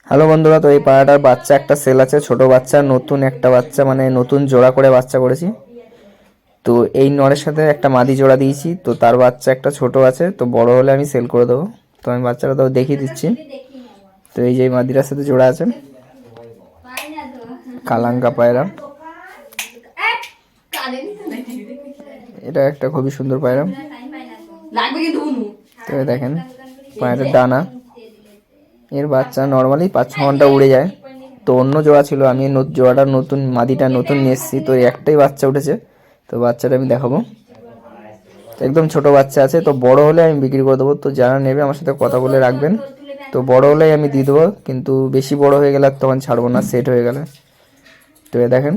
Hello বন্ধুরা, তো এই পায়রাটার বাচ্চা একটা সেল আছে, ছোট বাচ্চা, নতুন একটা বাচ্চা, মানে নতুন জোড়া করে বাচ্চা করেছি। তো এই নরের সাথে একটা মাদি জোড়া দিয়েছি, তো তার বাচ্চা একটা ছোট আছে, তো বড় হলে আমি সেল করে দেবো। তো আমি বাচ্চাটা তো দেখিয়ে দিচ্ছি। তো এই যে মাদিরার সাথে জোড়া আছে, কালাঙ্কা পায়রা। এটা একটা খুবই সুন্দর পায়রা। তো দেখেন পায়রার ডানা, এর বাচ্চা নর্মালি 5-6 ঘন্টা উড়ে যায়। তো অন্য জোড়া ছিল, আমি জোড়াটা নতুন, মাদিটা নতুন নিয়ে এসেছি, তো একটাই বাচ্চা উঠেছে। তো বাচ্চাটা আমি দেখাবো। একদম ছোট বাচ্চা আছে, তো বড় হলে আমি বিক্রি করে দেবো। তো যারা নেবে আমার সাথে কথা বলে রাখবেন। তো বড় হলেই আমি দিয়ে দেবো, কিন্তু বেশি বড় হয়ে গেলে তখন ছাড়বো না, সেট হয়ে গেলে। তো দেখেন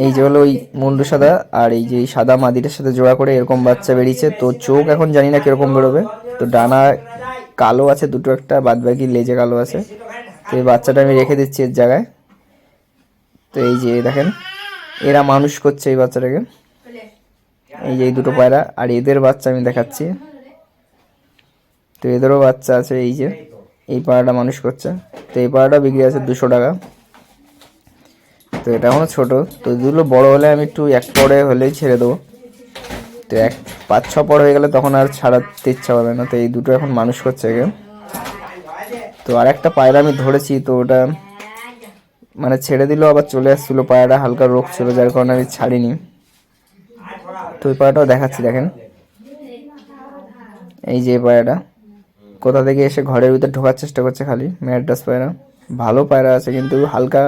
এই যে হলো ওই মুন্ডু সাদা, আর এই যে সাদা মাদিটার সাথে জোড়া করে এরকম বাচ্চা বেরিয়েছে। তো চোখ এখন জানি না কিরকম বেরোবে। তো ডানা কালো আছে দুটো, একটা বাদ বাকি লেজে কালো আছে। তো এই বাচ্চাটা আমি রেখে দিচ্ছি এর জায়গায়। তো এই যে দেখেন এরা মানুষ করছে এই বাচ্চাটাকে। এই যে এই দুটো পায়রা, আর এদের বাচ্চা আমি দেখাচ্ছি। তো এদেরও বাচ্চা আছে, এই যে এই পায়রাটা মানুষ করছে। তো এই পায়রাটা বিক্রি আছে 200 টাকা। তো এটা এখনো ছোট, তো এগুলো বড় হলে আমি একটু এক পরে হলেই ছেড়ে দেবো। তো 5-6 পর হয়ে গেলে তখন আর ছাড়াতে ইচ্ছা হবে না। তো এই দুটো এখন মানুষ করছে একে। তো আর একটা পায়রা আমি ধরেছি, তো ওটা মানে ছেড়ে দিল, আবার চলে আসছিল। পায়রাটা হালকা রোগ ছিল, যার কারণে আমি ছাড়িনি। তো ওই পায়রাটাও দেখাচ্ছি, দেখেন এই যে পায়রাটা কোথা থেকে এসে ঘরের ভিতর ঢোকার চেষ্টা করছে, খালি ম্যাড্রাস পায়রা। ভালো পায়রা আছে, কিন্তু হালকা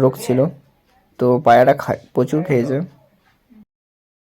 রোগ ছিল। তো পায়রাটা প্রচুর খেয়েছে।